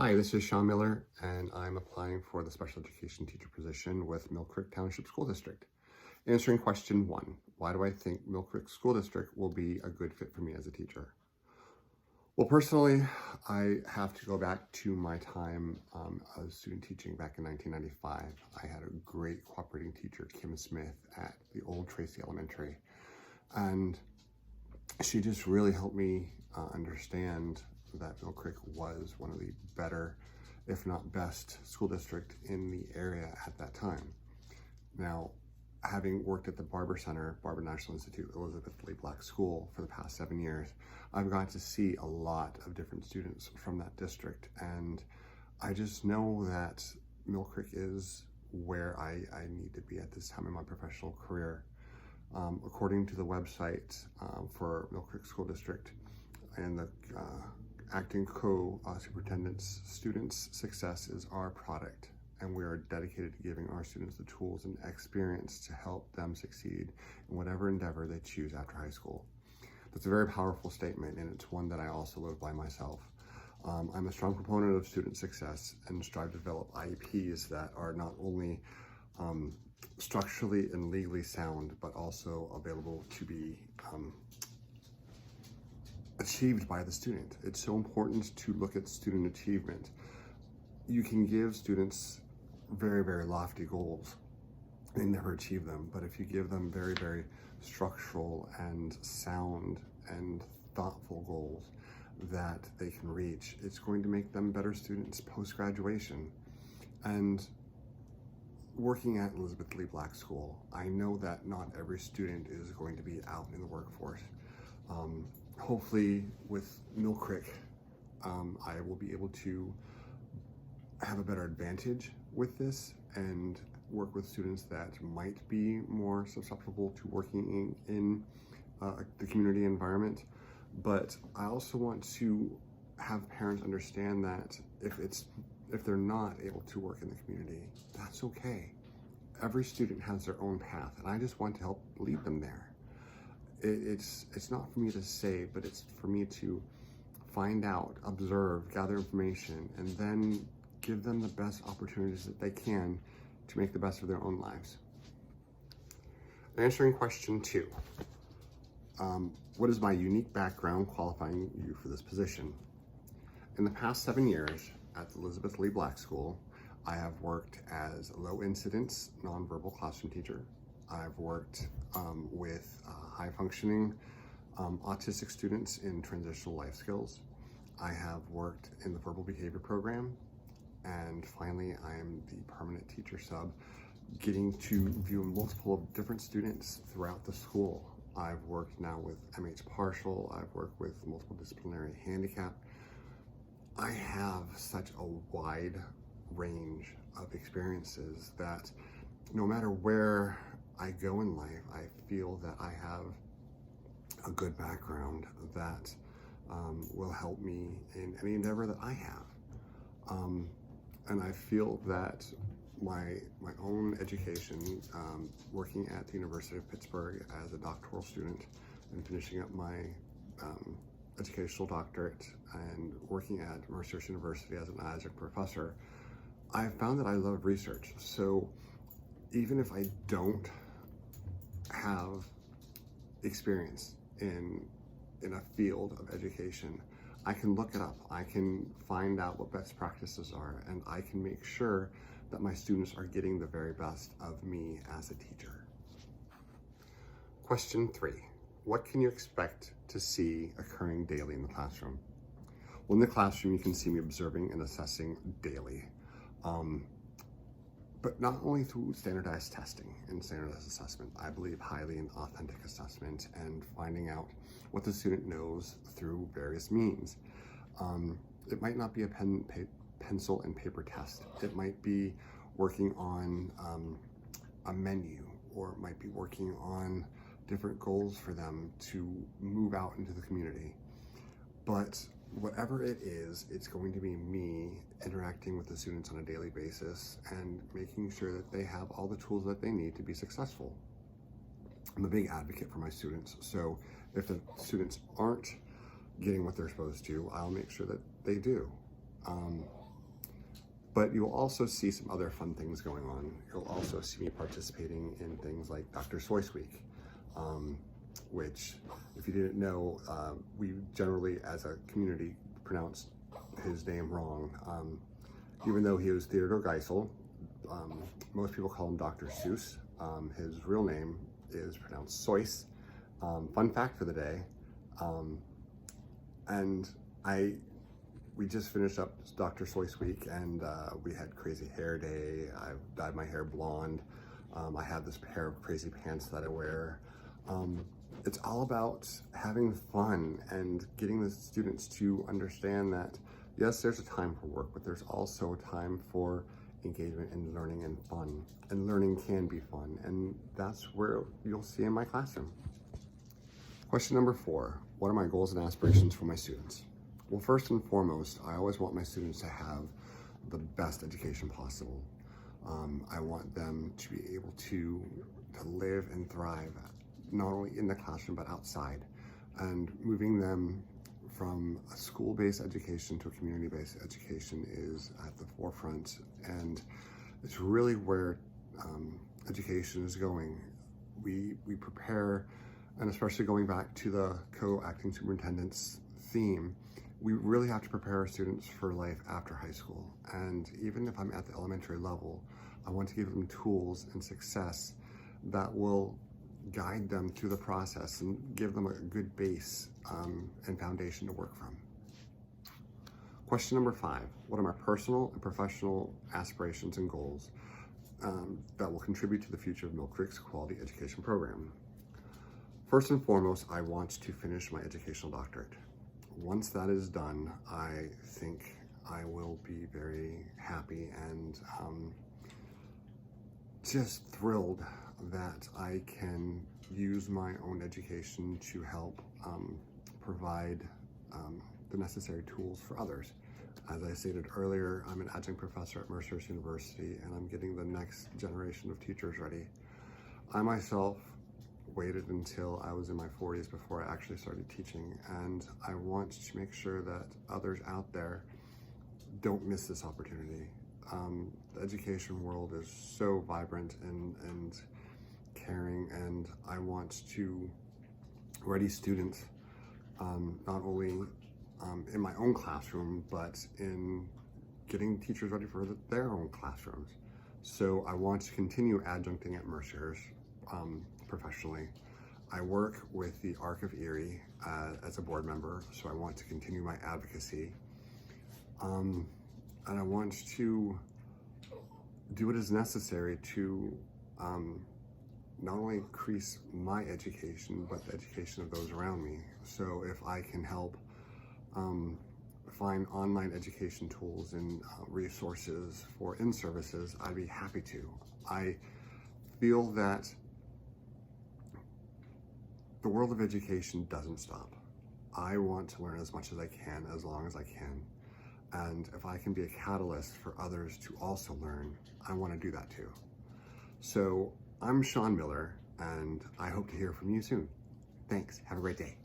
Hi, this is Sean Miller, and I'm applying for the special education teacher position with Mill Creek Township School District. Answering question 1, why do I think Mill Creek School District will be a good fit for me as a teacher? Well, personally, I have to go back to my time as student teaching back in 1995. I had a great cooperating teacher, Kim Smith, at the old Tracy Elementary, and she just really helped me understand that Mill Creek was one of the better, if not best, school district in the area at that time. Now, having worked at the Barber Center, Barber National Institute, Elizabeth Lee Black School for the past 7 years, I've got to see a lot of different students from that district, and I just know that Mill Creek is where I need to be at this time in my professional career. According to the website for Mill Creek School District and the acting co-superintendent's students' success is our product, and we are dedicated to giving our students the tools and experience to help them succeed in whatever endeavor they choose after high school. That's a very powerful statement, and it's one that I also live by myself. I'm a strong proponent of student success and strive to develop IEPs that are not only structurally and legally sound, but also available to be achieved by the student. It's so important to look at student achievement. You can give students very, very lofty goals and never achieve them, but if you give them very, very structural and sound and thoughtful goals that they can reach, it's going to make them better students post-graduation. And working at Elizabeth Lee Black School, I know that not every student is going to be out in the workforce. Hopefully with Mill Creek, I will be able to have a better advantage with this and work with students that might be more susceptible to working in the community environment. But I also want to have parents understand that if they're not able to work in the community, that's okay. Every student has their own path, and I just want to help lead them there. It's not for me to say, but it's for me to find out, observe, gather information, and then give them the best opportunities that they can to make the best of their own lives. Answering question 2, what is my unique background qualifying you for this position? In the past 7 years at the Elizabeth Lee Black School, I have worked as a low incidence nonverbal classroom teacher. I've worked with high functioning autistic students in transitional life skills. I have worked in the verbal behavior program. And finally, I am the permanent teacher sub, getting to view multiple different students throughout the school. I've worked now with MH partial, I've worked with multiple disciplinary handicap. I have such a wide range of experiences that no matter where I go in life, I feel that I have a good background that will help me in any endeavor that I have. And I feel that my own education, working at the University of Pittsburgh as a doctoral student and finishing up my educational doctorate and working at Mercer University as an adjunct professor, I found that I love research. So even if I don't have experience in a field of education, I can look it up, I can find out what best practices are, and I can make sure that my students are getting the very best of me as a teacher. Question 3, what can you expect to see occurring daily in the classroom? Well, in the classroom, you can see me observing and assessing daily, but not only through standardized testing and standardized assessment. I believe highly in authentic assessment and finding out what the student knows through various means. It might not be a pencil and paper test. It might be working on a menu, or it might be working on different goals for them to move out into the community. But whatever it is, it's going to be me interacting with the students on a daily basis and making sure that they have all the tools that they need to be successful. I'm a big advocate for my students, so if the students aren't getting what they're supposed to, I'll make sure that they do. But you'll also see some other fun things going on. You'll also see me participating in things like Dr. Seuss Week, which, if you didn't know, we generally, as a community, pronounced his name wrong. Even though he was Theodore Geisel, most people call him Dr. Seuss. His real name is pronounced Seuss. Fun fact for the day. We just finished up Dr. Seuss Week, and we had crazy hair day. I dyed my hair blonde. I have this pair of crazy pants that I wear. It's all about having fun and getting the students to understand that, yes, there's a time for work, but there's also a time for engagement and learning and fun. And learning can be fun, and that's where you'll see in my classroom. Question number 4, what are my goals and aspirations for my students? Well, first and foremost, I always want my students to have the best education possible. I want them to be able to live and thrive, not only in the classroom, but outside. And moving them from a school-based education to a community-based education is at the forefront. And it's really where education is going. We prepare, and especially going back to the co-acting superintendent's theme, we really have to prepare our students for life after high school. And even if I'm at the elementary level, I want to give them tools and success that will guide them through the process and give them a good base and foundation to work from. Question number 5, what are my personal and professional aspirations and goals that will contribute to the future of Mill Creek's quality education program? First and foremost, I want to finish my educational doctorate. Once that is done, I think I will be very happy and just thrilled that I can use my own education to help provide the necessary tools for others. As I stated earlier, I'm an adjunct professor at Mercer University, and I'm getting the next generation of teachers ready. I myself waited until I was in my 40s before I actually started teaching, and I want to make sure that others out there don't miss this opportunity. The education world is so vibrant and caring, and I want to ready students not only in my own classroom, but in getting teachers ready for their own classrooms. So I want to continue adjuncting at Mercer's professionally. I work with the ARC of Erie as a board member, so I want to continue my advocacy. And I want to do what is necessary to not only increase my education, but the education of those around me. So if I can help find online education tools and resources for in-services, I'd be happy to. I feel that the world of education doesn't stop. I want to learn as much as I can, as long as I can. And if I can be a catalyst for others to also learn, I want to do that too. So I'm Sean Miller, and I hope to hear from you soon. Thanks. Have a great day.